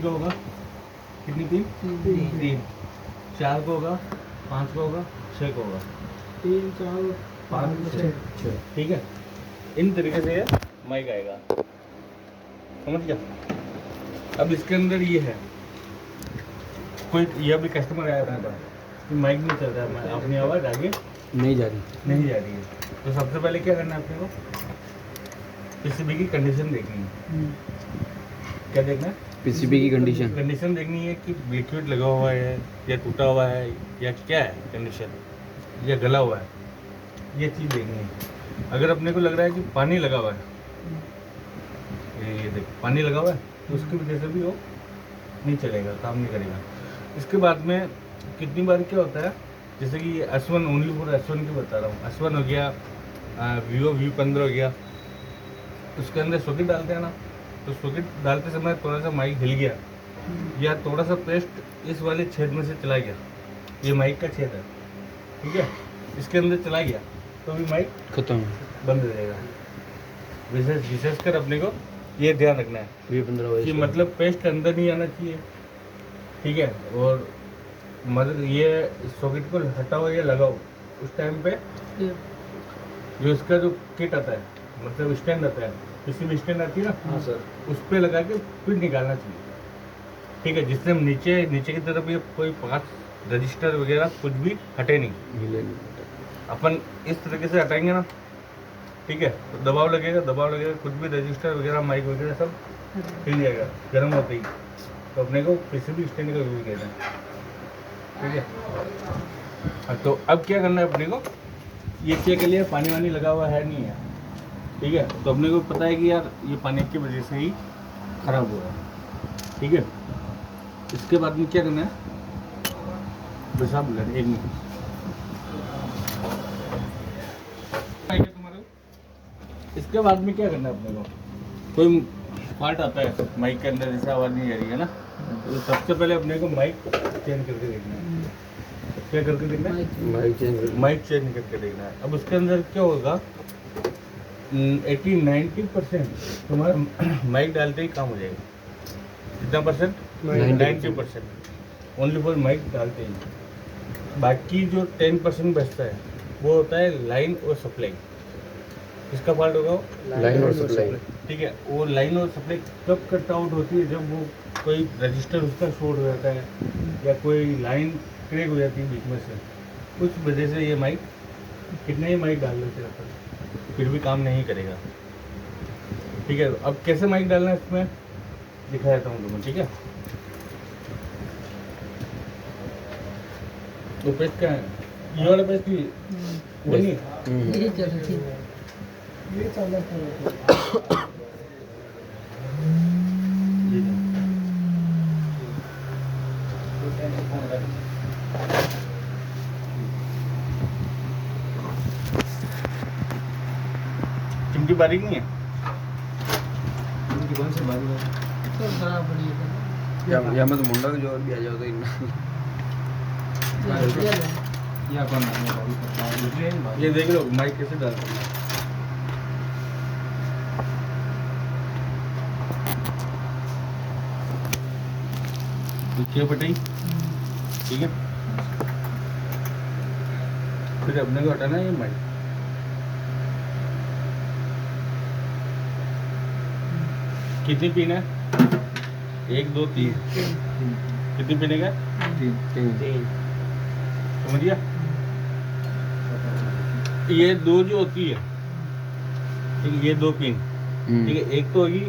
का होगा कितनी पिन? 3। 4 का होगा, 5 का होगा, 6 का होगा। 3 4 5 6। ठीक है, इन तरीके से ये माइक आएगा, समझ गया। अब इसके अंदर ये है, कोई ये भी कस्टमर आया अपने पास कि माइक नहीं चल रहा है, अपनी आवाज़ आगे नहीं जा रही है। तो सबसे पहले क्या करना है अपने को, पीसीबी की कंडीशन देखनी है। क्या देखना है? पीसीबी की कंडीशन देखनी है कि लिक्विड लगा हुआ है या टूटा हुआ है या क्या है कंडीशन, या गला हुआ है, ये चीज़ देखनी है। अगर अपने को लग रहा है कि पानी लगा हुआ है, ये देख पानी लगा हुआ है, तो उसकी वजह से भी वो नहीं चलेगा, काम नहीं करेगा। इसके बाद में कितनी बार क्या होता है, जैसे कि S1 ओनली फॉर S1 की बता रहा हूँ, S1 हो गया, Vivo V15 हो गया, उसके अंदर सॉकेट डालते हैं ना, तो सॉकेट डालते समय थोड़ा सा माइक हिल गया या थोड़ा सा पेस्ट इस वाले छेद में से चला गया, ये माइक का छेद है, ठीक है, इसके अंदर चला गया तो भी माइक खत्म, बंद हो जाएगा। विशेषकर अपने को ये ध्यान रखना है V15 कि मतलब पेस्ट अंदर नहीं आना चाहिए, ठीक है। और मतलब ये सॉकेट को हटाओ या लगाओ उस टाइम पे जो इसका जो किट आता है, मतलब स्टैंड आता है, किसी भी स्टैंड आती है ना, हाँ सर, उस पर लगा के फिर निकालना चाहिए, ठीक है, जिससे हम नीचे की तरफ ये कोई पास रजिस्टर वगैरह कुछ भी हटे नहीं। अपन इस तरीके से हटाएंगे ना, ठीक है, तो दबाव लगेगा, कुछ भी रजिस्टर वगैरह माइक वगैरह सब हिल जाएगा गर्म होते ही। तो अपने को किसी भी स्टैंड का यूज करना है, ठीक है। तो अब क्या करना है अपने को, ये चेक कर लिया पानी वानी लगा हुआ है नहीं है, ठीक है, तो अपने को पता है कि यार ये पानी की वजह से ही खराब हुआ है, ठीक है। इसके बाद में क्या करना है, पेशाब कर 1 मिनट तुम्हारे। इसके बाद में क्या करना है अपने को, कोई पार्ट आता है माइक के अंदर जैसे आवाज़ नहीं आ रही है ना, तो सबसे पहले अपने को माइक चेंज करके देखना है। क्या करके देखना है? माइक चेंज करके देखना है। अब उसके अंदर क्या होगा, 80-90% तुम्हारा माइक डालते ही काम हो जाएगा। कितना परसेंट? 90% ओनली फॉर माइक डालते ही। बाकी जो 10% बचता है वो होता है लाइन और सप्लाई। किसका फॉल्ट होगा? लाइन और सप्लाई, ठीक है। वो लाइन और सप्लाई कब कट आउट होती है, जब वो कोई रजिस्टर उसका शॉर्ट हो जाता है या कोई लाइन क्रैक हो जाती है बीच में से, उस वजह से ये माइक, कितने ही माइक डाल लेते हैं फिर भी काम नहीं करेगा, ठीक है। अब कैसे माइक डालना है इसमें दिखा देता हूँ तुम्हें, ठीक है। तो पेस्ट क्या है, ये वाला पेस्ट भी वो नहीं ये चल रहा है। चिमटी बारीक नहीं है, कौन से बारी तो खराब पड़ी है या मैं तो मुंडा के जोर भी आ जाओ तो या कौन है, ये देख लो माइक कैसे डालते हैं। क्या फटाई, ठीक है। फिर अपने को हटाना है ये माइक, कितनी पिन है? 1 2 3, कितनी पिन है? 3। समझ गया? ये 2 जो होती है, ठीक है, ये 2 पिन, ठीक है। एक तो होगी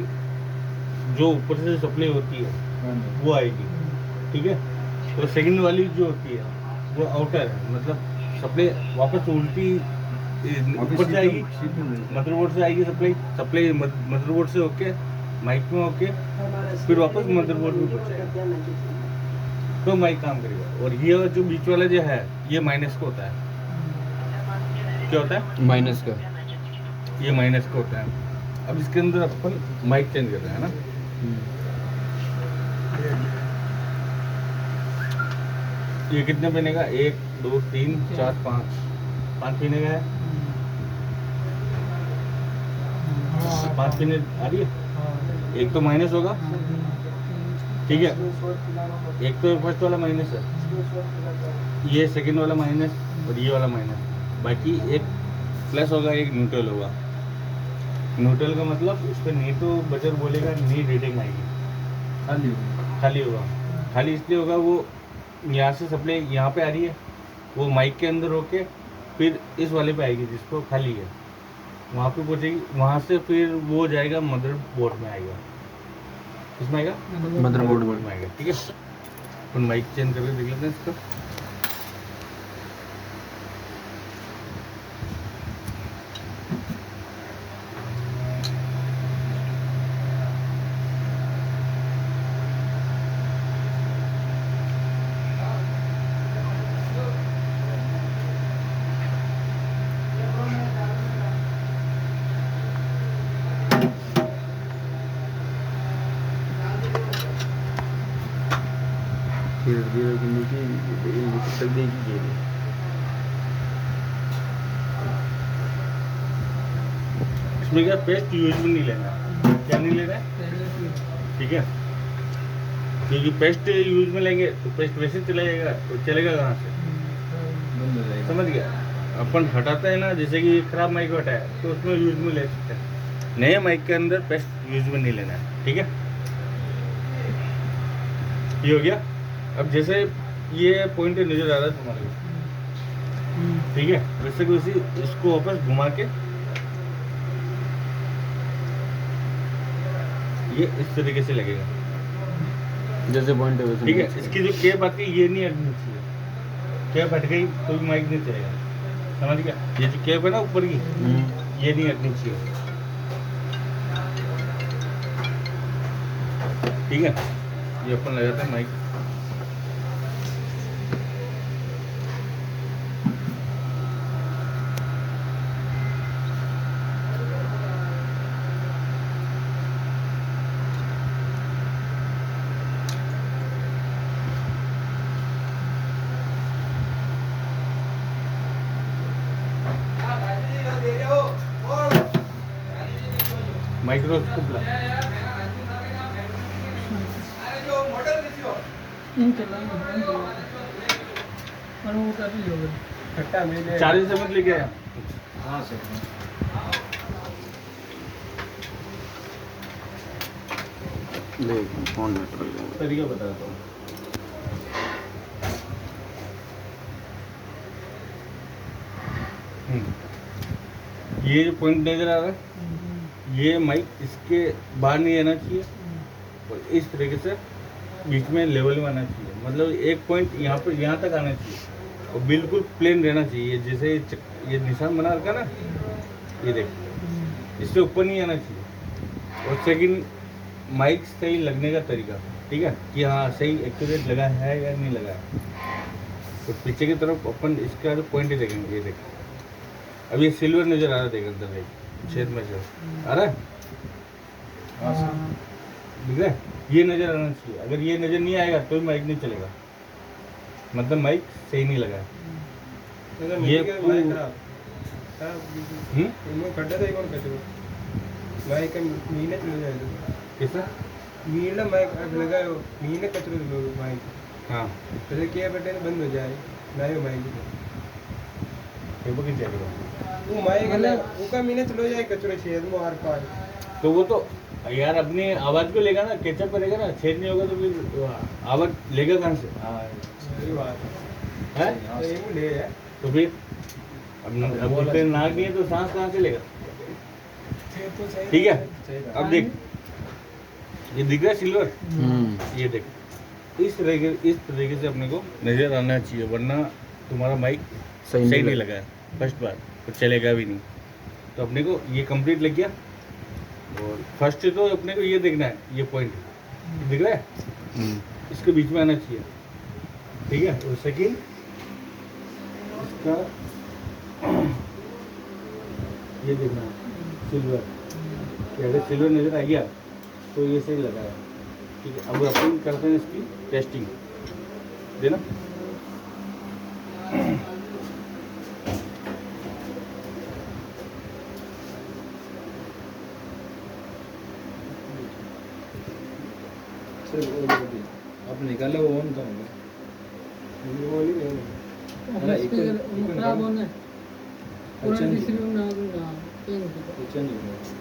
जो ऊपर से सप्लाई होती है वो आएगी, ठीक है। और सेकंड वाली जो होती है वो आउटर है, मतलब सप्लाई वापस उल्टी ऊपर से आएगी, मदरबोर्ड से आएगी सप्लाई मदरबोर्ड से होके माइक में होके फिर वापस मदरबोर्ड में पहुंच जाएगा, तो माइक काम करेगा। और ये जो बीच वाला जो है ये माइनस का होता है। क्या होता है? माइनस का, ये माइनस का होता है। अब इसके अंदर अपन माइक चेंज कर रहे हैं ना, ये कितने पीने का? 1 2 3 4 5 पीने का है। 5 पीने आ रही है। एक तो माइनस होगा, ठीक है, इसमें शॉर्ट चलाना एक तो फर्स्ट वाला माइनस है, इसमें शॉर्ट चलाना ये सेकंड वाला माइनस और ये वाला माइनस, बाकी एक प्लस होगा एक न्यूट्रल होगा। न्यूट्रल का मतलब इस पर नहीं तो बजर बोलेगा नहीं रीडिंग आएगी, खाली हो खाली होगा। खाली इसलिए होगा वो यहाँ से सप्लाई यहाँ पे आ रही है, वो माइक के अंदर होके फिर इस वाले पे आएगी जिसको खाली है, वहाँ पे पहुँचेगी, वहाँ से फिर वो जाएगा मदरबोर्ड में आएगा, किसमें आएगा मदरबोर्ड में आएगा। ठीक है, अपन माइक चेंज करके देख लेते हैं इसका। धीरे धीरे के नीचे तक देगी ये इसमें क्या पेस्ट यूज में नहीं लेना, क्या नहीं लेना है, ठीक है, क्योंकि पेस्ट यूज में लेंगे तो पेस्ट वैसे चला जाएगा, तो चलेगा कहाँ से, बंद हो जाएगा। समझ गया। अपन हटाते हैं ना, जैसे कि खराब माइक हटाया तो उसमें यूज में ले सकते हैं, नए माइक के अंदर पेस्ट यूज में नहीं लेना है। ठीक है, ये हो गया। अब जैसे ये पॉइंट नजर आ रहा है तुम्हारे को, ठीक है, वैसे कि वैसे इसको वापस घुमा के ये इस तरीके से लगेगा, जैसे पॉइंट है वैसे ठीक है। नीचे। इसकी जो केप आती है ये नहीं हटनी चाहिए, केप हट गई तो भी माइक नहीं चलेगा, समझ गया। ये जो केप है ना ऊपर की, ये नहीं हटनी चाहिए, ठीक है। ये अपन लगाते हैं माइक, माइक्रोस्कोप ला खट्टा में चालीस से मत लेके आया। हाँ सर ले फोन में कर लेंगे। तरीका बताता हूँ। ये जो पॉइंट नजर आ रहा है, ये माइक इसके बाहर नहीं आना चाहिए और इस तरीके से बीच में लेवल में आना चाहिए, मतलब एक पॉइंट यहाँ पर यहाँ तक आना चाहिए और बिल्कुल प्लेन रहना चाहिए। जैसे ये निशान बना रखा ना, ये देख, इससे ऊपर नहीं आना चाहिए। और सेकंड, माइक सही लगने का तरीका, ठीक है, कि हाँ सही एक्यूरेट लगा है या नहीं लगा है। तो पीछे की तरफ अपन इसका जो पॉइंट ही देखेंगे, ये देख, अब ये सिल्वर नजर आ रहा है, देख अंदर देख, छेद में से आ रहा है, हाँ सर दिख रहा है, ये नजर आना चाहिए। अगर ये नजर नहीं आएगा तो भी माइक नहीं चलेगा, मतलब माइक सही नहीं लगा है। ये खड्डा था कौन कचरो माइक मीने चले जाए कैसा, मीना माइक लगाओ मीने कचरो लो माइक हाँ पहले क्या बटन बंद हो जाए लायो माइक ये बगी चलेगा। वो माइक है वो का मीने चलो जाए कचरो छेद में आर पार तो वो तो यार अपनी आवाज को लेगा ना, कैचअप करेगा ना, छेद नहीं होगा तो फिर आवाज लेगा कहाँ से, हाँ सही बात है? है ये वो ले है तो फिर अब बोलते नाक नहीं है तो सांस कहाँ से लेगा, तो सही ठीक है। अब देख, ये दिख रहा है सिल्वर, ये देख, इस तरीके से अपने को नजर आना चाहिए, वरना तुम्हारा माइक सही नहीं लगा है फर्स्ट बार, तो चलेगा भी नहीं। तो अपने को ये कंप्लीट लग गया। और फर्स्ट तो अपने को ये देखना है, ये पॉइंट दिख रहा है, इसके बीच में आना चाहिए, ठीक है। और सेकंड, इसका ये देखना है सिल्वर, कि अगर सिल्वर नजर आ गया तो ये सही लगा है, ठीक है। अब अपन करते हैं इसकी टेस्टिंग, देना चलो थी अब निकाला वो ऑन था होगा वो नहीं है ना स्पीकर इको खराब होना है अच्छा पुरानी नहीं पीसी में ना दूंगा चेंज कर अच्छा नहीं हुआ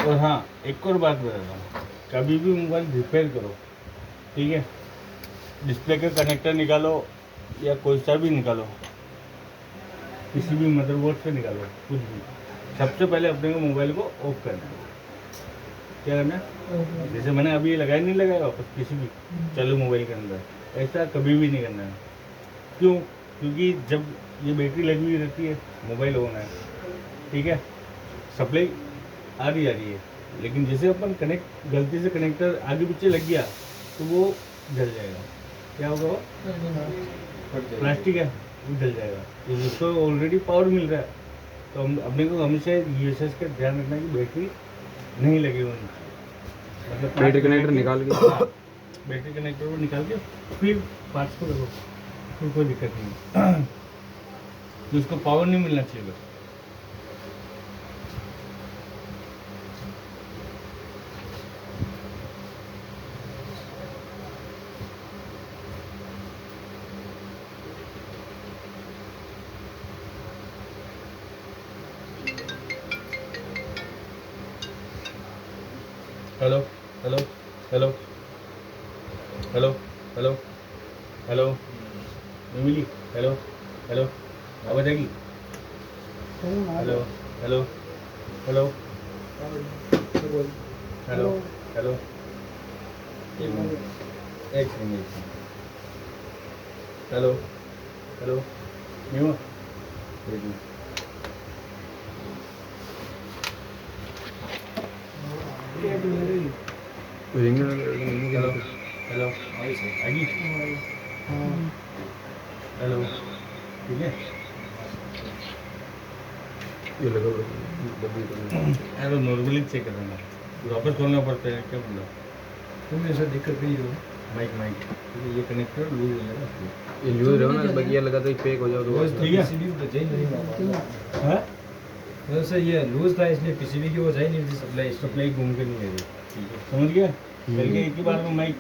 और हाँ, एक और बात बता रहा हूँ, कभी भी मोबाइल रिपेयर करो, ठीक है, डिस्प्ले का कनेक्टर निकालो या कोई सा भी निकालो, किसी भी मदरबोर्ड से निकालो, कुछ भी, सबसे पहले अपने को मोबाइल को ऑफ करना है। क्या करना है? जैसे मैंने अभी ये लगाया, नहीं लगाया वापस किसी भी चालू मोबाइल के अंदर, ऐसा कभी भी नहीं करना है। क्यों? क्योंकि जब ये बैटरी लगी हुई रहती है, मोबाइल ऑन है, ठीक है, सप्लाई आ रही है, लेकिन जैसे अपन कनेक्ट गलती से कनेक्टर आगे पीछे लग गया तो वो जल जाएगा। क्या होगा? वो फट जाएगा प्लास्टिक है, वो जल जाएगा। तो जिसको ऑलरेडी पावर मिल रहा है, तो हम अपने को हमेशा यूएसएस का ध्यान रखना है कि बैटरी नहीं लगी होनी चाहिए। मतलब बैटरी कनेक्टर निकाल के हाँ, बैटरी कनेक्टर को निकाल के फिर पार्ट्स को लगो, फिर कोई दिक्कत नहीं। तो उसको पावर नहीं मिलना चाहिए बस। Hello hello hello hello hello hello मिली हेलो हेलो आवाज आएगी? Hello hello hello hello hello एक सेकंड हेलो हेलो नहीं हुआ? एक मिनट। रिंग हेलो हेलो आएगी? हेलो ठीक है। ये लगा डब्बी अरे नॉर्मली चेक कर देना, वापस खोलना पड़ता है। क्या बोला? तुम्हें ऐसा दिक्कत नहीं हो माइक माइक ये कनेक्टर लूज हो जाएगा इसलिए। ये यूज रहो ना बगिया लगा तो फेक हो जाओ लूज तो तो ठीक है। पीसीबी तो जाई नहीं मामा हाँ, वैसे ये लूज था इसलिए पीसीबी की वो जाई नहीं थी सप्लाई सप्लाई घूम के नहीं आ रही, समझ गया? चल गया एक ही बार में माइक।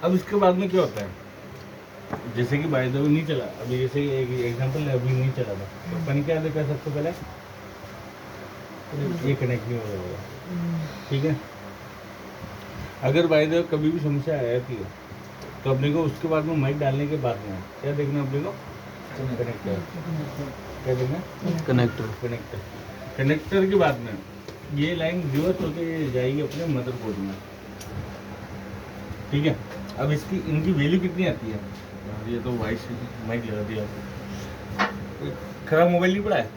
अब इसके बाद में क्या होता है, जैसे कि बाय द वे नहीं चला, अभी जैसे एक एग्जांपल अभी नहीं चला था, तो अपन क्या देखा सबसे पहले ये कनेक्ट नहीं हो रहा होगा, ठीक है। अगर बाय द वे कभी भी समस्या आ जाती है तो अपने को उसके बाद में माइक डालने के बाद में क्या देखना है अपने को? कनेक्टर। क्या देखना? Connector connector. कनेक्टर के बाद में ये लाइन रिवर्स होके जाएगी अपने मदरबोर्ड में, ठीक है। अब इसकी इनकी वैल्यू कितनी आती है? ये तो वाइस माइक लगा दिया, खराब मोबाइल नहीं पड़ा है,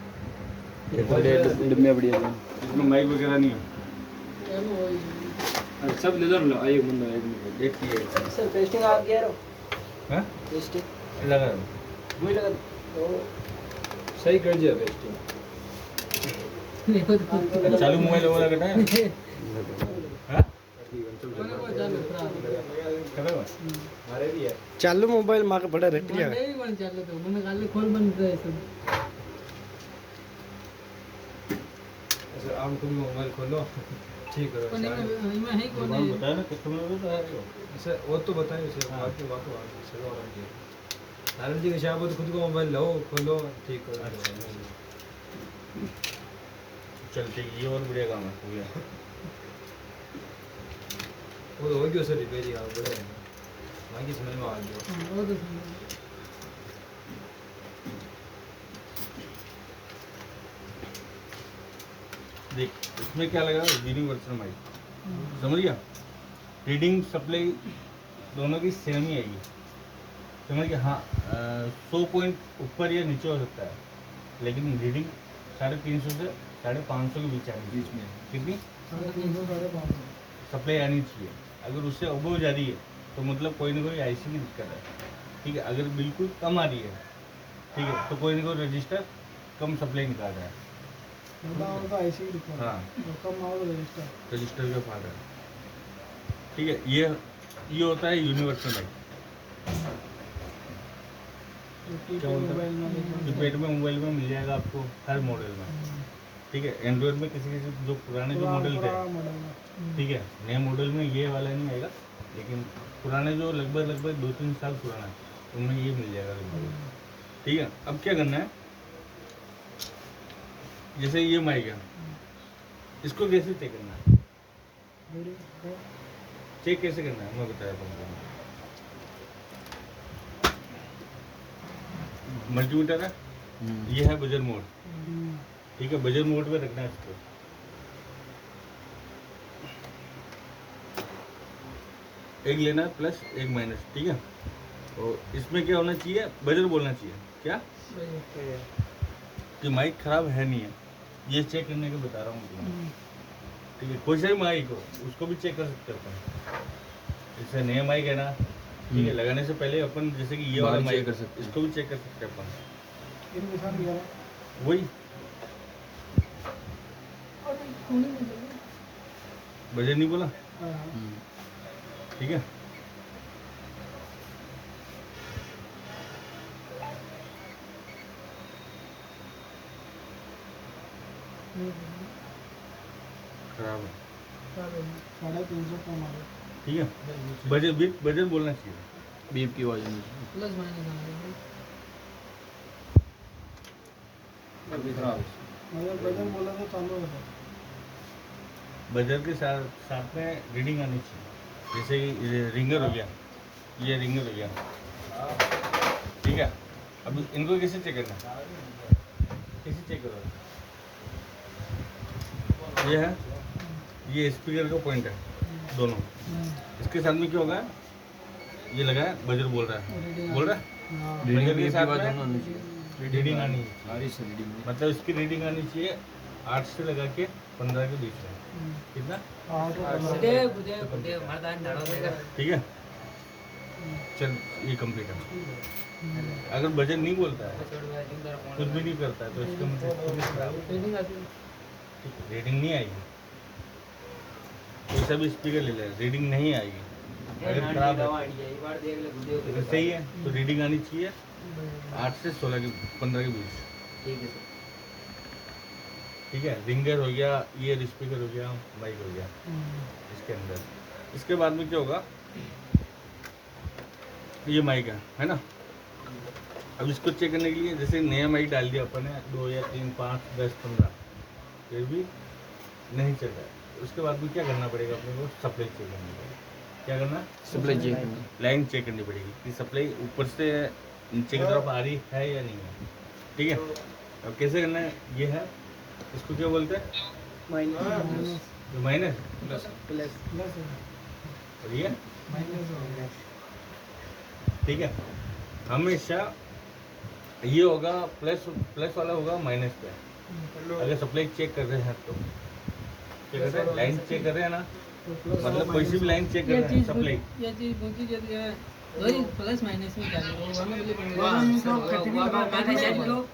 डिब्बे बढ़िया था इसमें माइक वगैरह नहीं है। सब ले लो एक बंदा एक एक ही है। सर पेस्टिंग आप कह रहे हो हाँ? पेस्टिंग लगा दो। वही लगा तो सही कर दिया बेस्टिंग देखो तो चालू मोबाइल वगैरह कटा है? हाँ? कटा हुआ? हमारे भी है चालू मोबाइल माँ का बड़ा रख लिया नहीं बन चालू तो मैंने काले खोल बंद कर सब ऐसे आप खुद मोबाइल खोलो ठीक करो कोने में है कोने दुकान बताया ना, कस्टमर को तो है वो। ऐसे वो तो बताएं उसे हाँ। बाकी बात तो चलो और ये नारायण जी के शाह खुद को मोबाइल लो खोलो ठीक करो चल ठीक है, ये और बढ़िया काम है, हो गया। वो तो हो गया सर रिपेयरिंग आप बड़े बाकी समझ में आ गया वो तो समझ देख इसमें क्या लगा, यूनिवर्सल माइक, समझ गया? रीडिंग सप्लाई दोनों की सेम ही आएगी, समझ गया? हाँ 100 पॉइंट ऊपर या नीचे हो सकता है, लेकिन रीडिंग 350 से 550 के बीच आएगी। बीच में कितनी 350 550 सप्लाई आनी चाहिए, अगर उससे अबव जा रही है तो मतलब कोई ना कोई आईसी की दिक्कत है, ठीक है। अगर बिल्कुल कम आ रही है, ठीक है, तो कोई ना कोई रजिस्टर कम सप्लाई निकाल रहा है। हाँ, रजिस्टर का फाल्ट है, ठीक है। ये होता है यूनिवर्सल माइक। कीपैड में मोबाइल में मिल जाएगा आपको हर मॉडल में, ठीक है। एंड्रॉयड में किसी किसी जो पुराने जो मॉडल थे, ठीक है, नए मॉडल में ये वाला नहीं आएगा, लेकिन पुराने जो लगभग 2-3 साल पुराना है उनमें ये मिल जाएगा लगभग, ठीक है। अब क्या करना है, जैसे ये माइक है, इसको कैसे चेक करना है, चेक कैसे करना है मैं बताया तुमको। मल्टीमीटर है, ये है बजर मोड, ठीक है। बजर मोड पे रखना है इसको, एक लेना है प्लस एक माइनस, ठीक है। और इसमें क्या होना चाहिए, बजर बोलना चाहिए क्या कि माइक खराब है नहीं है, ये चेक करने को बता रहा हूँ तुम्हें, ठीक है। कोई सा भी माइक हो उसको भी चेक कर सकते हो अपन। जैसे नया माइक है ना, ठीक है, लगाने से पहले अपन जैसे कि ये वाला माइक कर सकते हैं, इसको भी चेक कर सकते हैं अपन। वही बजट नहीं बोला, ठीक है। खराब है, 350 कम आ रहा ठीक है। बजट बोलना चाहिए, बीप की आवाज नहीं। प्लस माइनस आ रहा है। बजट बोला तो चालू होता। बजर के साथ में रीडिंग आनी चाहिए। जैसे कि रिंगर हो गया, ये रिंगर हो गया, ठीक है। अब इनको कैसे चेक करना, कैसे चेक करो, ये है, ये स्पीकर का पॉइंट है दोनों, इसके साथ में क्या होगा, ये लगा है बजर बोल रहा है, बजर के साथ में रीडिंग आनी चाहिए, मतलब इसकी रीडिंग आनी चाहिए 8 से लगा के 15 के बीच में, कितना, ठीक है। चल ये कंप्लीट है। अगर बजट नहीं बोलता है, कुछ भी नहीं करता है, तो इसका मतलब रीडिंग नहीं आएगी। कोई सा भी स्पीकर ले ले, रीडिंग नहीं आएगी। अगर खराब है, अगर सही है तो रीडिंग आनी चाहिए 8 से 15 के बीच, ठीक है। रिंगर हो गया, ये स्पीकर हो गया, माइक हो गया इसके अंदर। इसके बाद में क्या होगा, ये माइक है ना। अब इसको चेक करने के लिए जैसे नया माइक डाल दिया अपन ने, 2 या 3 5 10 15, फिर भी नहीं चल रहा है, उसके बाद में क्या करना पड़ेगा अपने को, सप्लाई चेक करनी पड़ेगी। क्या करना, सप्लाई चेक, लाइन चेक करनी पड़ेगी कि सप्लाई ऊपर से नीचे की तरफ आ रही है या नहीं है, ठीक है। अब कैसे करना है, ये है, इसको क्या बोलते हैं, माइनस प्लस और ये माइनस, ठीक है। हमेशा ये होगा प्लस वाला होगा माइनस पे, अगर सप्लाई चेक कर रहे हैं तो क्या कर रहे हैं, लाइन चेक कर रहे हैं ना, मतलब कोई सी भी लाइन चेक कर रहे हैं, सप्लाई ये चीज पूछी जाती है, वही प्लस माइनस में क्या है, वो हमें बोले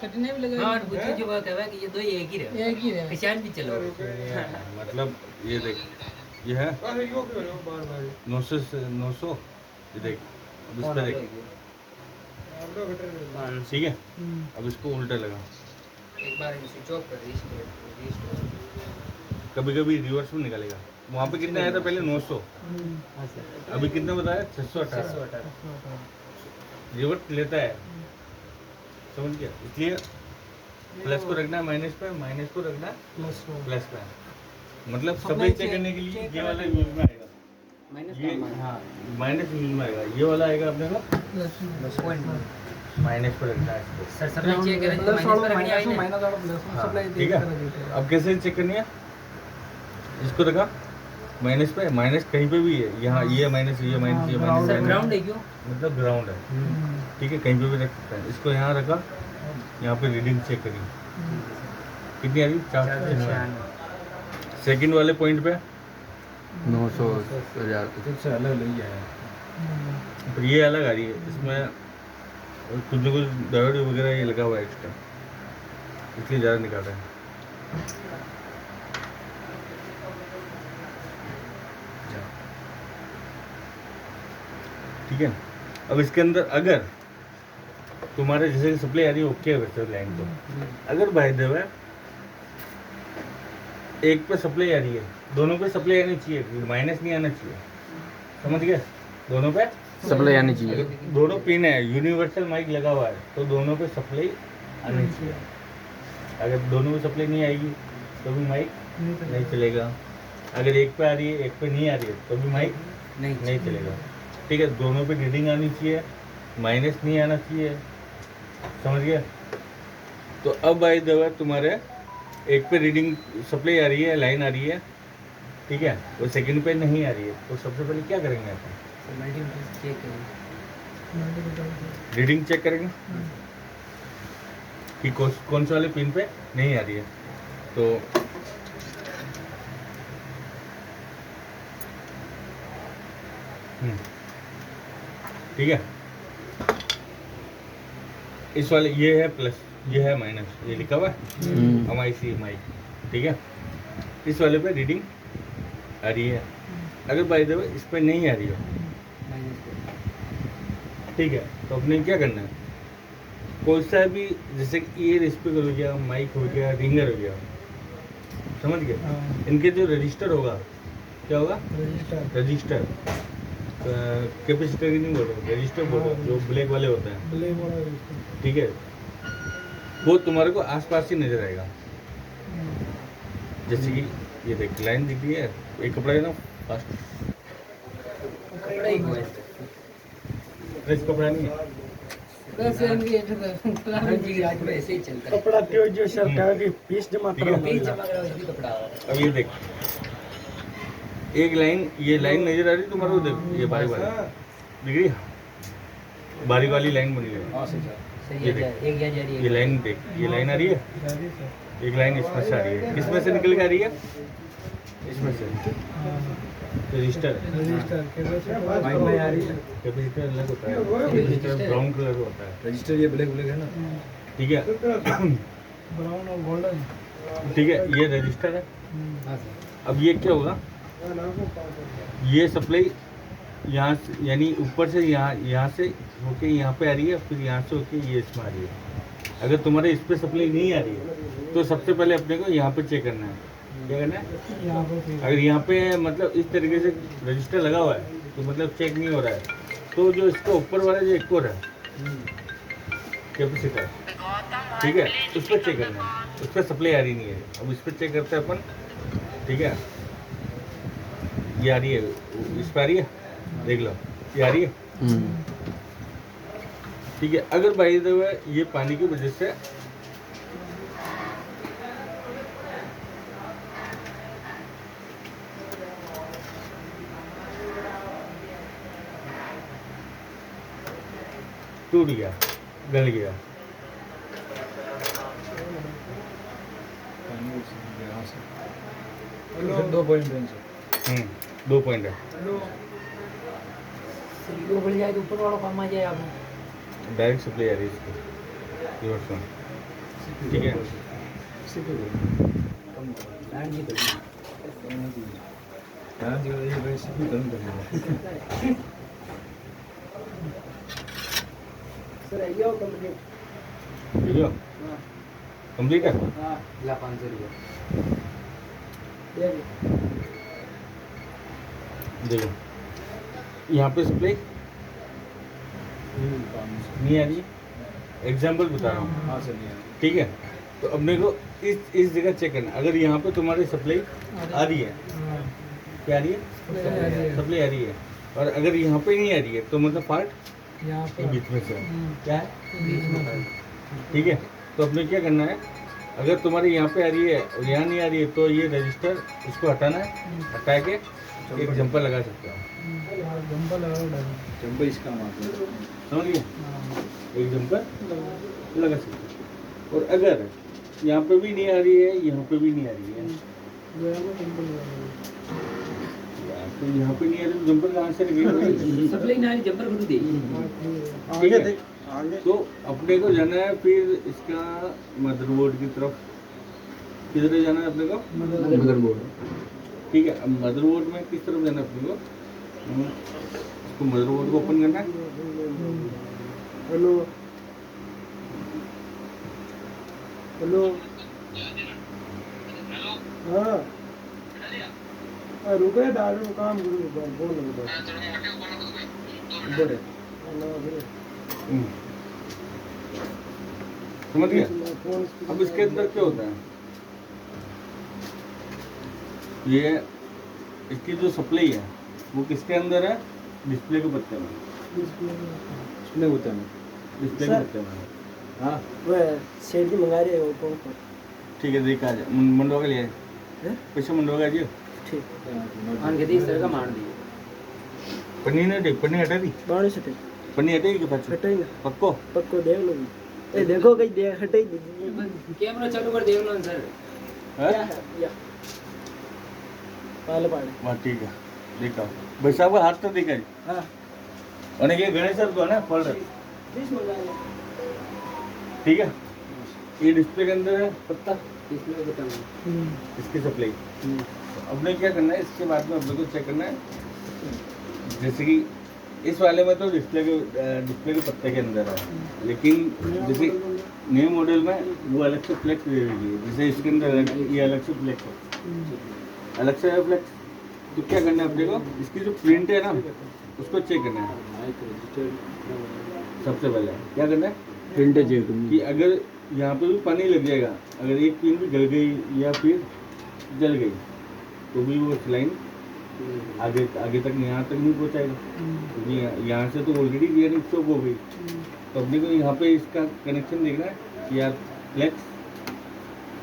कटने भी लगा, हाँ बुद्धि जो बात है कि ये दो एक ही रहे, एक ही है। किसान भी चलो। मतलब ये देख, ये है 900 ये देख, अब इस पे देख, ठीक है। अब इसको उल्टा लगा, एक बार स्विच ऑफ कर रीस्टार्ट। कभी कभी रिवर्स में निकलेगा। वहाँ पे कितना आया था पहले, 900, अभी कितना बताया, 618, रिवर्स लेता है, समझ गया। इसलिए प्लस को रखना है माइनस पे, माइनस को रखना है प्लस पे, मतलब सप्लाई चेक करने के लिए ये वाला यूज में आएगा, ये हाँ माइनस यूज में आएगा, ये वाला आएगा अपने को माइनस पर रखना है इसको। सर सप्लाई चेक करें तो माइनस पर रखनी है ना। हाँ, ठीक है। अब कैसे चेक करनी है, इसको रखा माइनस पे, माइनस कहीं पे भी है, यहाँ ये माइनस, ये माइनस, ये माइनस, सर ग्राउंड है क्यों, मतलब ग्राउंड है, ठीक है, कहीं पे भी रख सकते हैं। इसको यहाँ रखा, यहाँ पे रीडिंग चेक करी, कितनी आ रही, 496। सेकंड वाले पॉइंट पे 900 1000 तो से अलग लग गया है। पर ये अलग आ रही है, इसमें कुछ न कुछ डायोड वगैरह ये लगा हुआ है एक्स्ट्रा, इसलिए ज़्यादा निकाल रहा है। ठीक है। अब इसके अंदर अगर तुम्हारे जैसे कि सप्लाई आ रही है ओके है वैसे लाइन तो, अगर बाय द वे एक पे सप्लाई आ रही है, दोनों पे सप्लाई आनी चाहिए, माइनस नहीं आना चाहिए, समझ गए? दोनों पे सप्लाई आनी चाहिए। अगर दोनों पिन है, यूनिवर्सल माइक लगा हुआ है, तो दोनों पे सप्लाई आनी चाहिए। अगर दोनों पे सप्लाई नहीं आएगी तो भी माइक नहीं चलेगा। अगर एक पे आ रही है एक पे नहीं आ रही है तो भी माइक नहीं चलेगा। ठीक है, दोनों पे रीडिंग आनी चाहिए, माइनस नहीं आना चाहिए, समझ गया? तो अब बाय द वे तुम्हारे एक पे रीडिंग सप्लाई आ रही है, लाइन आ रही है, ठीक है, वो सेकंड पे नहीं आ रही है, तो सबसे पहले क्या करेंगे अपन? मल्टीमीटर चेक करें। रीडिंग चेक करेंगे कि कौन से वाले पिन पे नहीं आ रही है। तो ठीक है, इस वाले ये है प्लस, ये है माइनस, ये लिखा हुआ है MIC माइक, ठीक है। इस वाले पे रीडिंग आ रही है, अगर बाय द वे इस पे नहीं आ रही है, ठीक है, तो अपने क्या करना है? कोई सा भी, जैसे कि ईयर स्पीकर हो गया, माइक हो गया, रिंगर हो गया, समझ गए? इनके जो रजिस्टर होगा, क्या होगा? रजिस्टर, कैपेसिटर की नहीं बोल रहा, रजिस्टर बोल रहा, जो ब्लैक वाले होते हैं, ठीक है, वो तुम्हारे को आसपास ही नजर आएगा। जैसे कि ये देख, लाइन दिख रही है, एक कपड़ा है ना, फास्ट कपड़ा ही हुआ है। फ्रेश कपड़ा नहीं है, बस ये हर चीज रात में ऐसे ही चलता है। कपड़ा क्यों जो सर कहा कि पीस जमा ठीक है। बीच जमा करा उसकी कपड़ा आ रहा है। अब ये देख, एक लाइन, ये लाइन नजर आ रही है तुम्हारे को, देख ये बारीक वाली दिख रही है, बारीक वाली लाइन बनी हुई है, हाँ सही है। सही ये है, देख। एक या जा रही है। ये लाइन देख, ये लाइन आ रही है, एक लाइन इसमें से आ रही है, किसमें से निकल के आ रही है? इसमें से, रजिस्टर, माइक में आ रही है। कैपेसिटर अलग होता है, रजिस्टर ब्राउन कलर का होता है, रजिस्टर ये ब्लैक ब्लैक है ना। ठीक है। ब्राउन और गोल्डन। ठीक है, ये रजिस्टर है। हाँ सर। अब ये क्या होगा? ये सप्लाई यहाँ से, यानी ऊपर से यहाँ से होके यहाँ पे आ रही है, फिर यहाँ से होके ये इसमें आ रही है। अगर तुम्हारे इस पे सप्लाई नहीं आ रही है तो सबसे पहले अपने को यहाँ पे चेक करना है। क्या करना है? यहाँ पे अगर यहाँ पे मतलब इस तरीके से रजिस्टर लगा हुआ है तो मतलब चेक नहीं हो रहा है, तो जो इसका ऊपर वाला जो एक और है कैपेसिटर, ठीक है, उस पर चेक करना है, उस पर सप्लाई आ रही नहीं है। अब इस पर चेक करते हैं अपन, ठीक है, ये आ रही है, इस पर आ रही है, देख लो, ये आ रही है, ठीक है। अगर बाई द वे ये पानी की वजह से टूट गया, गल गया, फिर 2 पॉइंट रेंज है। 2 पॉइंट है, वो बढ़ जाए तो ऊपर वाला काम आ जाए आपने। डायरेक्ट सप्लाई आ रही है इसको, रिवर्स में, ठीक है। लाइन जी बढ़िया। हाँ जी ये वैसे भी कम करेंगे। सर आइए कंप्लीट। वीडियो कंप्लीट है। ला 500 रुपये। देखो यहाँ पे सप्लाई नहीं आ रही, एग्जाम्पल बता रहा हूँ, हाँ सर ये ठीक है। तो अपने को इस जगह चेक करना, अगर यहाँ पे तुम्हारी सप्लाई आ रही है, क्या आ रही है? सप्लाई आ रही है, और अगर यहाँ पे नहीं आ रही है तो मतलब पार्ट यहाँ ये बीच में से क्या है, बीच में ठीक है। तो अपने क्या करना है, अगर तुम्हारी यहाँ पे आ रही है और यहाँ नहीं आ रही है तो ये रजिस्टर इसको हटाना है, हटा के एक जंपर लगा सकते हो, जंपर लगाओ डाल। जब इसका मतलब समझ गए? एक जंपर लगा सकते हो। और अगर यहाँ पे भी नहीं आ रही है, यहाँ पे भी नहीं आ रही है, गया में जंपर लगाओ। तो यहाँ पे नहीं है तो जंपर कहाँ से लगेगा? सप्लाई नारी जंपर खुद दे ठीक है, तो अपने को जाना है फिर इसका मदरबोर्ड की तरफ। किधर जाना है अपने को? मदरबोर्ड। ठीक है, अब मदरबोर्ड में किस तरफ जाना है अपने को? इसको मदरबोर्ड को ओपन करना है। हेलो हेलो हाँ रुको यार दारू काम करो बोल लो इधर है। समझ गया? अब इसके अंदर क्या होता है? ये इसकी जो सप्लाई है वो किसके अंदर है? डिस्प्ले के पत्ते में। डिस्प्ले होता है। डिस्प्ले के पत्ते में। हाँ वो सेठ जी मंगा रहे हो कौन कौन ठीक है, देख आ जा मंडवा के लिए पैसे मंडवा का जी। ठीक आन के दी सर का मार दी पन्नी ने देख, पन्नी हटा दी, बाणी से पन्नी हटेगी के पास हटाई ना पक्को। पक्को देख लो ए देखो कहीं देख हटाई दीजिए कैमरा चालू कर देख लो सर हाँ या पाले पाड़े हाँ ठीक है, देखा भाई साहब का हाथ तो देखा जी। हाँ और ये गणेश सर को है ना पढ़ रहे, प्लीज मंगा लो ठीक है। ये डिस्प्ले के अंदर है पत्ता, इसमें बताना इसकी सप्लाई। अब ने क्या करना है, इसके बाद में अपने को चेक करना है। जैसे कि इस वाले में तो डिस्प्ले के पत्ते के अंदर है, लेकिन जैसे न्यू मॉडल में वो अलग से फ्लेक्स दे देगी। जैसे इसके अंदर ये अलग से फ्लेक्स है, अलग से फ्लेक्स। तो क्या करना है अपने को, इसकी जो प्रिंट है ना उसको चेक करना है। सबसे पहले क्या करना है प्रिंटर चेक कि अगर यहाँ पे भी पानी लग जाएगा, अगर एक पिन भी गल गई या फिर जल गई तो भी वो लाइन आगे तक यहाँ तक नहीं पहुँचाएगा, क्योंकि यहाँ से तो ऑलरेडी गियरिंग स्टॉप हो गई। तो अपने को यहाँ पे इसका कनेक्शन देखना है कि यार फ्लेक्स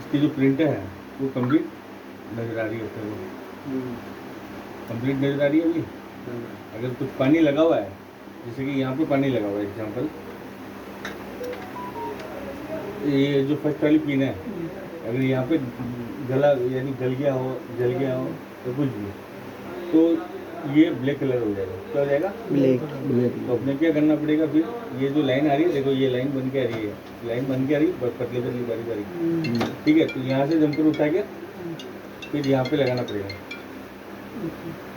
इसकी जो प्रिंटर है वो कंप्लीट नजर आ रही है, वो कंप्लीट नजर आ रही है अभी। अगर कुछ पानी लगा हुआ है, जैसे कि यहाँ पे पानी लगा हुआ है, एग्जाम्पल ये जो फर्स्ट वाली पिन है, अगर यहाँ पे गला यानी गल गया हो, जल गया हो तो कुछ भी, तो ये ब्लैक कलर हो जाएगा। क्या हो जाएगा? ब्लैक। तो अपने क्या करना पड़ेगा फिर, ये जो लाइन आ रही है, देखो ये लाइन बन के आ रही है, लाइन बन के आ रही है पतली पतली बारी बारी, ठीक है। तो यहाँ से जंपर उठा के फिर यहाँ पे लगाना पड़ेगा।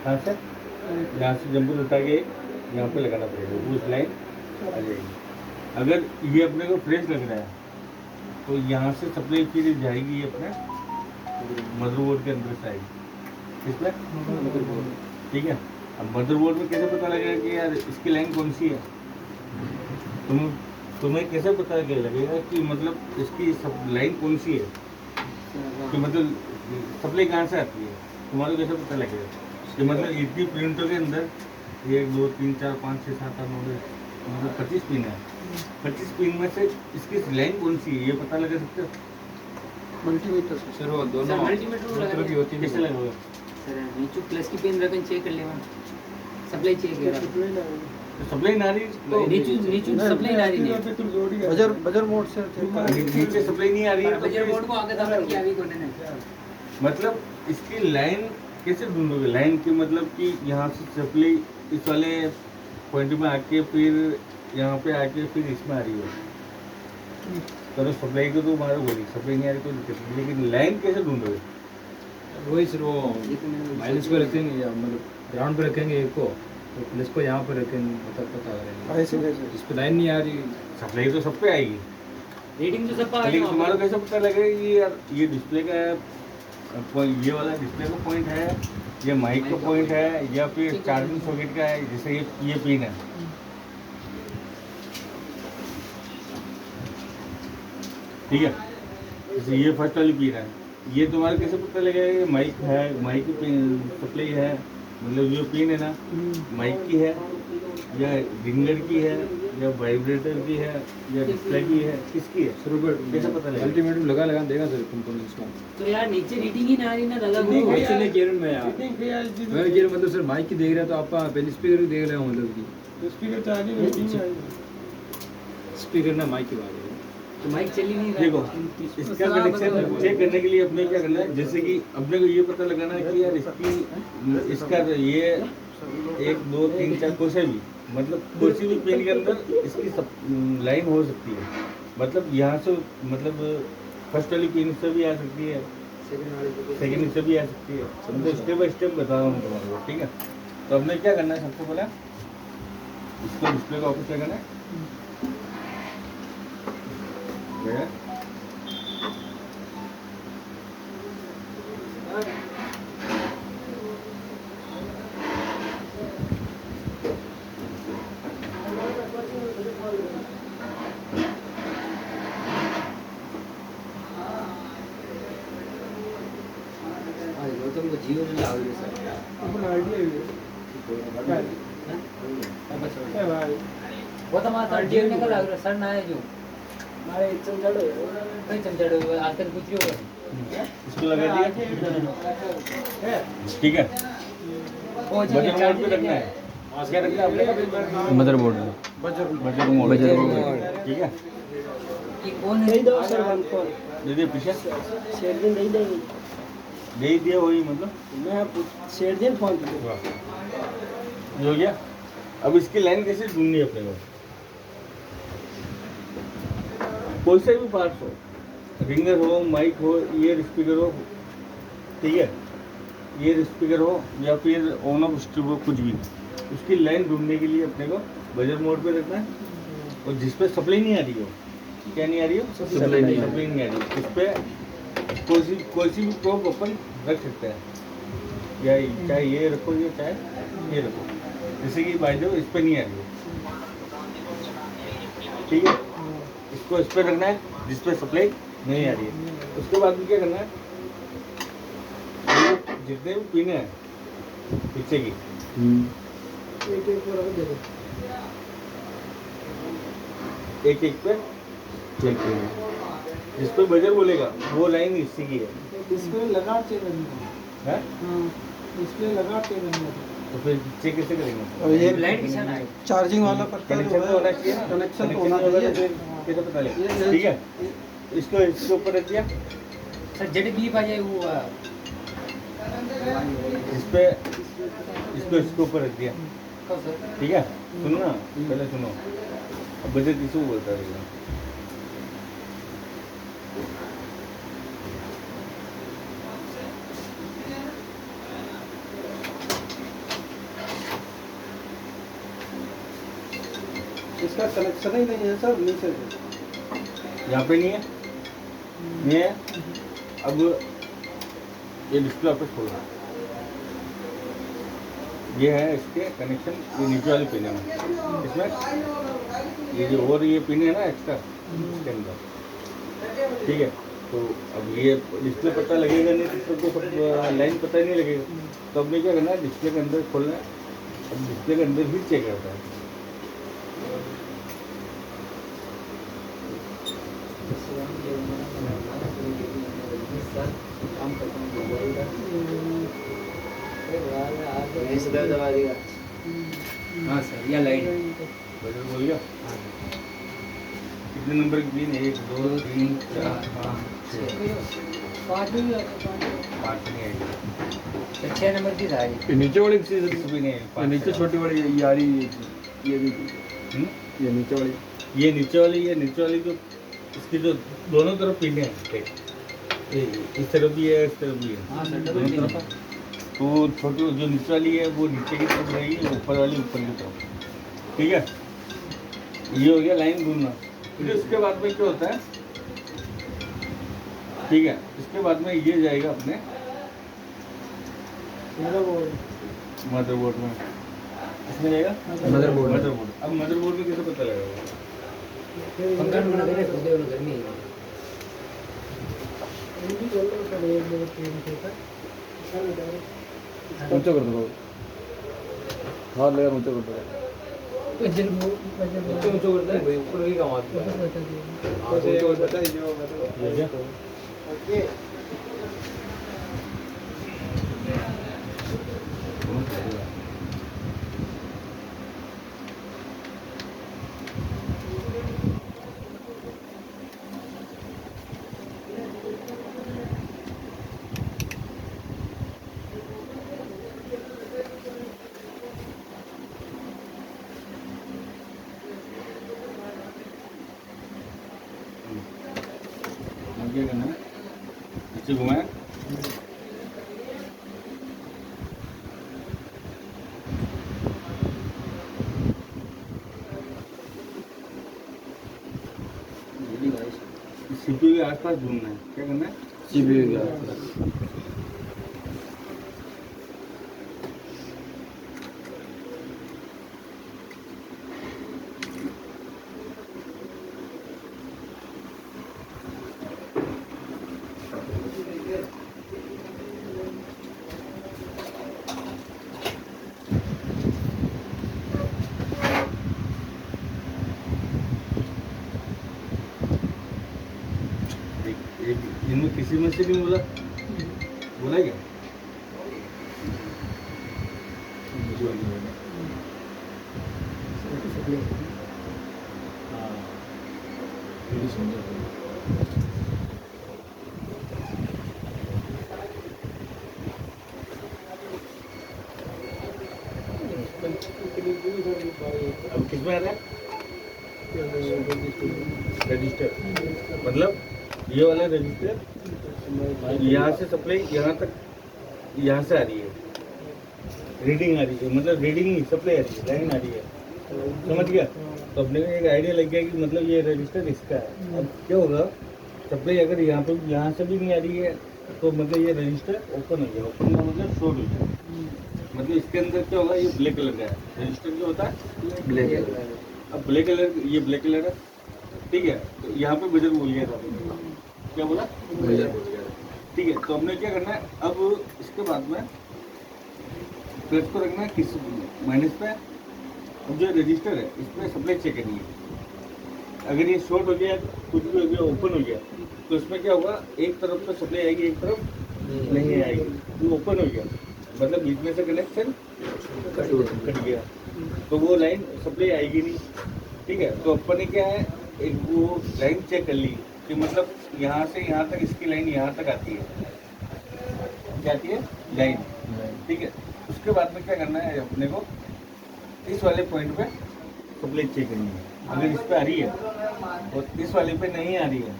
हाँ सर, यहाँ से जंपर उठा के यहाँ पे लगाना पड़ेगा, वो उस लाइन आ जाएगी। अगर ये अपने को फ्रेश लग रहा है तो यहाँ से सप्लाई फिर जाएगी अपने मदरबोर्ड के अंदर से आएगी, इसमें ठीक है। अब मदरबोर्ड में कैसे पता लगेगा कि यार इसकी लाइन कौन सी है? तुम्हें कैसे पता लगेगा कि मतलब इसकी लाइन कौन सी है, कि मतलब सप्लाई कहाँ से आती है, तुम्हारे कैसे पता लगेगा? कि मतलब इतनी प्रिंटों के अंदर 1 2 3 4 5 6 7 8 9 मतलब 25 पिन है, 25 पिन में से इसकी लाइन कौन सी है ये पता लगा सकते हो? मल्टीमीटर सर वो दोनों सर मल्टीमीटर दूसरों की होती कैसे लगेगा? सर नीचे प्लस की पिन रखन चेक कर लेवा सप्लाई चेक करा सप्लाई ना रही तो नीचे सप्लाई ना रही है बजर मोड से नीचे सप्लाई नहीं आ रही है तो बजट फिर बोर्ड को आगे दाखिल किया भी कोने ने मतलब इसकी लाइन कैसे ढूंढोगे? लाइन की मतलब कि यहाँ से सप्लाई इस वाले पॉइंट में आके फिर यहाँ पे आके फिर इसमें आ रही है, तो सप्लाई को तो मारो बोली सप्लाई नहीं आ रही कोई दिक्कत नहीं, लेकिन लाइन कैसे ढूंढोगे? वही सर वो माइनस पे रखेंगे या मतलब ग्राउंड पे रखेंगे एक को, तो प्लस को यहाँ पे रखेंगे, मतलब पता करेंगे ऐसे कैसे इस पे लाइन नहीं आ रही। सप्लाई तो सब पे आएगी, रीडिंग तो सब आ लेकिन तुम्हारा कैसे पता लगेगा कि यार ये डिस्प्ले का ये वाला डिस्प्ले का पॉइंट है, ये माइक का पॉइंट है, या फिर चार्जिंग सॉकेट का है? जैसे ये पिन है, ठीक है, जैसे ये फर्स्ट वाली पिन है, ये तुम्हारा कैसे पता लगेगा कि माइक है, माइक की पिन सप्लाई है, मतलब जो पिन है ना माइक की है या रिंगर की है या वाइब्रेटर की है या डिस्प्ले की है, किसकी है? सर ऊपर कैसे पता लगेगा? अल्टीमेट लगा देगा सर कंपनी इसका। तो यार नीचे रीडिंग ही ना आ रही ना दादा नहीं वैसे नहीं कह रहा हूं मैं यार, मैं कह रहा हूं मतलब सर माइक की देख रहा तो आप पहले स्पीकर देख रहे हो, मतलब कि स्पीकर तो आगे रेटिंग आई स्पीकर ना माइक की बात है। तो माइक चल ही नहीं रहा देखो इसका कनेक्शन चेक करने के लिए अपने क्या करना है, जैसे कि अपने को ये पता लगाना है कि यार इसका ये 1 2 3 4 कोई से भी मतलब कोई सी भी पिन के अंदर इसकी लाइन हो सकती है। मतलब यहाँ से मतलब फर्स्ट वाली पिन से भी आ सकती है, सेकंड से भी आ सकती है। तो स्टेप बाय स्टेप बता रहा हूँ तुम्हारे को, ठीक है। तो हमने क्या करना है, सबसे पहले इसको डिस्प्ले का ऑफिस लगाना है, ठीक है। तुमको जियो में लाओ ये सर वो तो माता जियो ने कल लाओ सर ना है जो मारे चमचड़ो नहीं चमचड़ आजकल कुछ ही होगा इसको लगा दिया, ठीक है। वो बजर मोड पे रखना है, क्या रखना है आपने? मदरबोर्ड बजर मोड, ठीक है। कि कौन नहीं है दो सर वन फोन दे दिया पीछे, शेर दिन नहीं देंगे दे ही दिया वही मतलब मैं शेर दिन फोन की ये हो गया। अब इसकी लाइन कैसे ढूंढनी है अपने को, कोई सा भी पार्ट हो, रिंगर हो, माइक हो, ईयर स्पीकर हो, ठीक है, ईयर स्पीकर हो या फिर ऑन ऑफ स्ट्रिप हो, कुछ भी, उसकी लाइन ढूंढने के लिए अपने को बजर मोड पे रखना है। और जिस पे सप्लाई नहीं आ रही हो, क्या नहीं आ रही हो, सप्लाई नहीं आ रही, उस पर कोई सी भी प्रोब अपन रख सकते हैं, या चाहे ये रखो या चाहे ये रखो। जैसे कि बाय जो इस पर नहीं आ रही हो, ठीक है, इसको इस पर रखना है जिस पर सप्लाई नहीं आ रही है। उसके बाद में क्या करना है, ये जितने भी पिन है पीछे की, एक एक पूरा दे दो एक एक पे चेक करेंगे, जिस पर बजर बोलेगा वो लाइन इसी की है, डिस्प्ले लगा के रखना हैं? हां डिस्प्ले लगा के रखना तो फिर चेक कैसे करेंगे? और ये लाइट किसान है चार्जिंग वाला पट्टा कनेक्शन तो होना चाहिए ना, कनेक्शन तो होगा होना तो चाहिए। फिर कैसे पता लगेगा, ठीक है। इसको इसके ऊपर रख दिया, सर जेड बीप आ जाए वो इस पे इसको इसके ऊपर रख दिया, कब सर ठीक है। सुनो ना, पहले सुनो, अब बजट किसको बोलता है? इसका कनेक्शन ही नहीं है सर नीचे से यहाँ पे नहीं है, नहीं है। अब ये डिस्प्ले ऑफिस खोल रहा है, ये है इसके कनेक्शन, ये नीचे वाली पिन है इसमें, ये जो और ये पिन है ना एक्स्ट्रा इसके अंदर, ठीक है। तो अब ये डिस्प्ले पता लगेगा नहीं, डिस्प्ले को सब लाइन पता नहीं लगेगा। तो अब क्या करना है, डिस्प्ले के अंदर खोलना है, अब डिस्प्ले के अंदर ही चेक करता है। काम करता हूँ दबा देगा हाँ सर या लाइट बजट बोल गया, कितने नंबर की पिन? 1 2 3 4 5 6 पार्ट भी 5 नहीं आएगी, 6 नंबर की था ये नीचे वाली इस भी नहीं है, नीचे छोटी वाली ये आ रही, ये भी ये नीचे वाली, ये नीचे वाली जो इसकी जो दोनों तरफ पिन है, देख, ये इस तरफ भी है, इस तरफ भी है, हाँ सर दोनों डबल तरफ। तो छोटी जो नीचे वाली है वो नीचे की तरफ रहेगी, ऊपर वाली ऊपर की तरफ, ठीक है। ये हो गया लाइन ढूंढना। फिर उसके बाद में क्या होता है, ठीक है, इसके बाद में ये जाएगा अपने मदरबोर्ड में, इसमें जाएगा मदरबोर्ड। अब मदरबोर्ड में कैसे पता लगेगा? पंखा बना के रख दे उन्हें गर्मी है ऊंचा कर दो, हाथ लगा ऊंचा कर दो, बजर ऊंचा ऊंचा करता है भाई ऊपर ही काम आता है ये क्या? क्या करना है, इसे घुमाएं, सीपीयू के आसपास घूमना है। क्या करना है, सीपीयू के आसपास। इनमें किसी में से नहीं बोला, बोला क्या? हाँ ये समझा अब किस में आ रहा है, रजिस्टर, मतलब ये वाला रजिस्टर यहाँ से सप्लाई यहाँ तक, यहाँ से आ रही है, रीडिंग आ रही है, मतलब रीडिंग नहीं सप्लाई आ रही है, लाइन आ रही है, समझ गया? तो अपने को एक आइडिया लग गया कि मतलब ये रजिस्टर इसका है। अब क्या होगा, सप्लाई अगर यहाँ पे यहाँ से भी नहीं आ रही है तो मतलब ये रजिस्टर ओपन हो गया, ओपन का मतलब शॉर्ट हो गया, मतलब इसके अंदर क्या होगा, ये ब्लैक कलर का है, रजिस्टर जो होता है ब्लैक कलर। अब ब्लैक कलर, ये ब्लैक कलर है, ठीक है, तो यहाँ पे बजर बोल गया था, क्या बोला, ठीक है। तो हमने क्या करना है, अब इसके बाद में प्लस को रखना है किस माइनस पे, अब जो रजिस्टर है इस पर सप्लाई चेक करनी है। अगर ये शॉर्ट हो गया, कुछ भी हो गया, ओपन हो गया, तो इसमें क्या होगा, एक तरफ तो सप्लाई आएगी, एक तरफ नहीं आएगी, तो ओपन हो गया, मतलब बीच में से कनेक्शन कट गया, तो वो लाइन सप्लाई आएगी नहीं, ठीक है। तो अपन ने क्या है, एक वो लाइन चेक कर ली कि मतलब यहाँ से यहाँ तक इसकी लाइन यहाँ तक आती है, क्या आती है लाइन, ठीक है। उसके बाद में क्या करना है, अपने को इस वाले पॉइंट पे सप्लाई चेक करनी है। अगर इस पे आ रही है और इस वाले पे नहीं आ रही है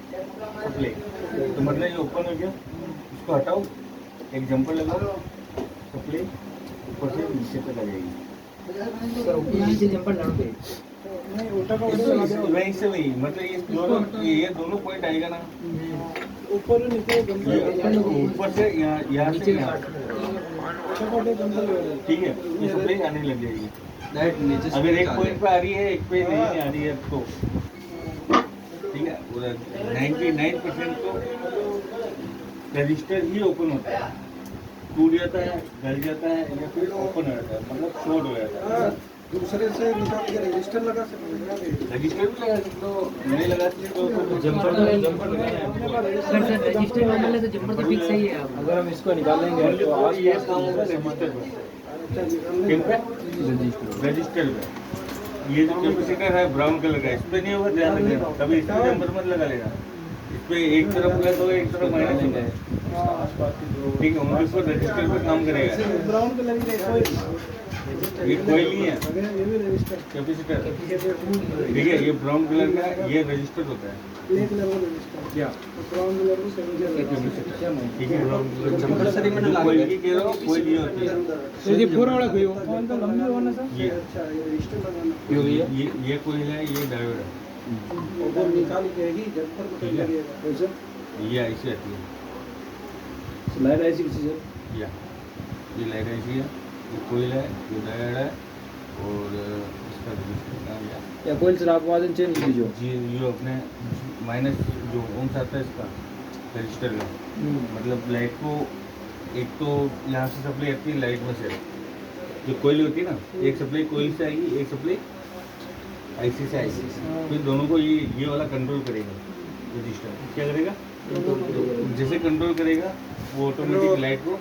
सप्लाई, तो मतलब ये ओपन हो गया, उसको हटाओ, एक जंपर लगाओ, सप्लाई ऊपर से नीचे तक आ जाएगी। यहाँ से जंपर डाल दे। वहीं से वही, मतलब ये दोनों पॉइंट आएगा ना, ऊपर नीचे ऊपर से यहाँ से यहाँ, ठीक है, ये सप्लाई आने लग जाएगी। अगर एक पॉइंट पे आ रही है, एक पे नहीं आ रही है, तो ठीक है, 99% तो रजिस्टर ही ओपन होता है, टूट जाता है, गल जाता है, या फिर ओपन हो जाता है, मतलब शॉर्ट हो जाता है। दूसरे से निकाल के रजिस्टर लगा सकते रजिस्टर भी लगा सकते हो, नहीं लगा सकते तो जंपर लगाना है। अगर सर रजिस्टर नॉर्मल है तो जंपर तो फिक्स ही है। अगर हम इसको निकालेंगे तो और ये काम होगा रजिस्टर पे, किन पे, रजिस्टर पे। ये जो कैपेसिटर है ब्राउन कलर का, इस पे नहीं होगा, ध्यान रखना, कभी इस पे जंपर मत लगा लेना, इस पे एक तरफ प्लस होगा, एक तरफ माइनस होगा, ठीक है, उनके ऊपर रजिस्टर पे काम करेगा। ब्राउन कलर की ये कोई नहीं है ये भी रजिस्टर कैपेसिटर, ठीक है, ये ब्राउन कलर का, ये रजिस्टर होता है, ब्लैक कलर का रजिस्टर क्या ब्राउन कलर को सेमीजर क्या मैं ठीक है, ब्राउन कलर कोई की कह रहा हूँ, कोई नहीं होती है। तो ये फोर वाला कोई हो कौन तो लंबी होना सर ये अच्छा ये रजिस्टर लगाना ये कोई है, ये डायोड है, और वो निकाल के ही जंपर को ठीक है। लगेगा वैसे ये ऐसी आती है, स्लाइड ऐसी किसी से या ये लाइट ऐसी है, ये कोयल है, ये डायोड है, और इसका रजिस्टर का या कोई से आप वाजन चेंज कीजिए जी, ये अपने माइनस जो ओम्स आता है इसका रजिस्टर का, मतलब लाइट को एक तो यहाँ से सप्लाई आती है लाइट में से, जो कोयल होती है ना, एक सप्लाई कोयल से आएगी, एक सप्लाई आईसी से आएगी, फिर दोनों को ये वाला कंट्रोल करेगा रजिस्टर, क्या करेगा, जैसे कंट्रोल करेगा वो ऑटोमेटिक लाइट को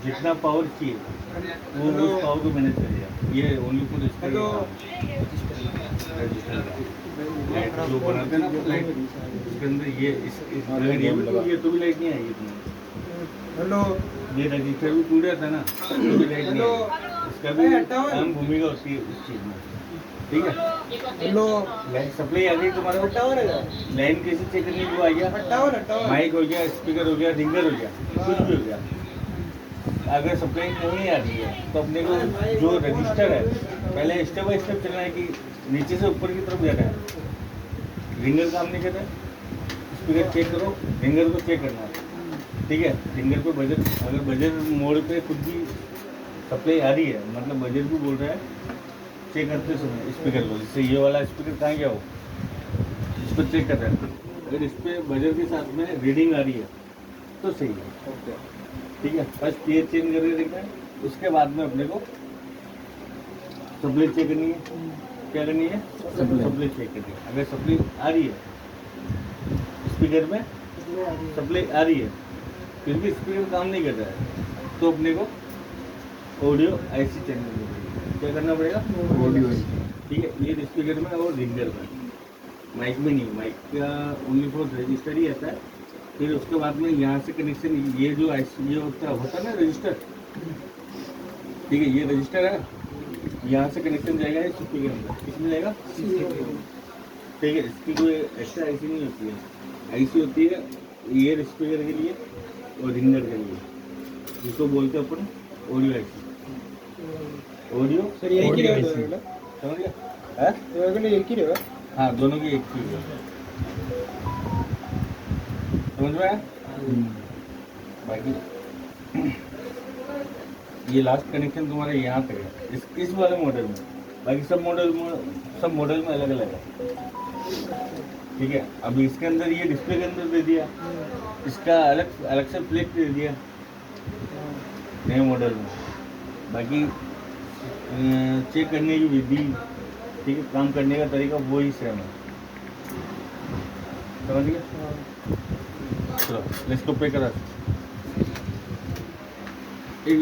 जितना पावर चाहिए वो उस पावर को मैनेज करेगा। ये ओनली फॉर इसका रजिस्टर का लाइट जो बनाते हैं ना लाइट, इसके अंदर ये अगर ये तो भी लाइट नहीं आएगी तुम्हें, हेलो ये रजिस्टर भी टूट जाता है ना, तो भी लाइट नहीं आएगी। उसका भी अहम भूमिका होती है उस चीज में, ठीक है। हेलो लाइन सप्लाई आ गई तुम्हारे को, लाइन कैसे चेक करनी है, वो आ गया, माइक हो गया, स्पीकर हो गया, रिंगर हो गया, कुछ भी हो गया। अगर सप्लाई नहीं आ रही है तो अपने को जो रजिस्टर है पहले स्टेप बाय स्टेप चलना है कि नीचे से ऊपर की तरफ जाना है। रिंगर काम नहीं कर रहा है, स्पीकर चेक करो, रिंगर को चेक करना है, ठीक है। रिंगर पे बजर, अगर बजर मोड पे कुछ भी सप्लाई आ रही है मतलब बजर भी बोल रहा है चेक करते समय स्पीकर को, जैसे ये वाला स्पीकर कहाँ गया हो, इस पर चेक कर रहा है। अगर इस पर बजर के साथ में रीडिंग आ रही है तो सही है, ठीक है। फर्स्ट पेयर चेंज करके देखना है, उसके बाद में अपने को सप्लाई चेक करनी है। क्या करनी है? सप्लाई चेक करनी है। अगर सप्लाई आ रही है स्पीकर में, सप्लाई आ रही है फिर भी स्पीकर काम नहीं कर रहा है तो अपने को ऑडियो आईसी चेंज करनी पड़ेगी। क्या करना पड़ेगा? ऑडियो, ठीक है। ये स्पीकर में और रिंगर में, माइक में नहीं। माइक का ओनली फॉर रजिस्टर ही आता है। फिर उसके बाद में यहाँ से कनेक्शन, ये जो आईसी ये होता है ना रजिस्टर, ठीक है। ये रजिस्टर है, यहाँ से कनेक्शन जाएगा इस स्पीकर में, किसमें जाएगा? ठीक है। इसकी कोई एक्स्ट्रा आईसी नहीं होती है, आईसी होती है ईयर स्पीकर के लिए और रिंगर के लिए, जिसको बोलते हैं अपन ऑडियो आईसी। ऑडियो सर यही की ऑडियो रहेगा समझ गया? है? तो एक ही रहेगा। हाँ, दोनों की एक चीज है, समझ में आया? बाकी ये लास्ट कनेक्शन तुम्हारे यहाँ पे है इस वाले मॉडल में। बाकी सब मॉडल में अलग अलग है, ठीक है। अब इसके अंदर ये डिस्प्ले के अंदर दे दिया, इसका अलग से प्लेट दे दिया नए मॉडल में। बाकी चेक करने की विधि, ठीक है, काम करने का तरीका वो ही सेम है, समझ गया? चलो इसको पे करा एक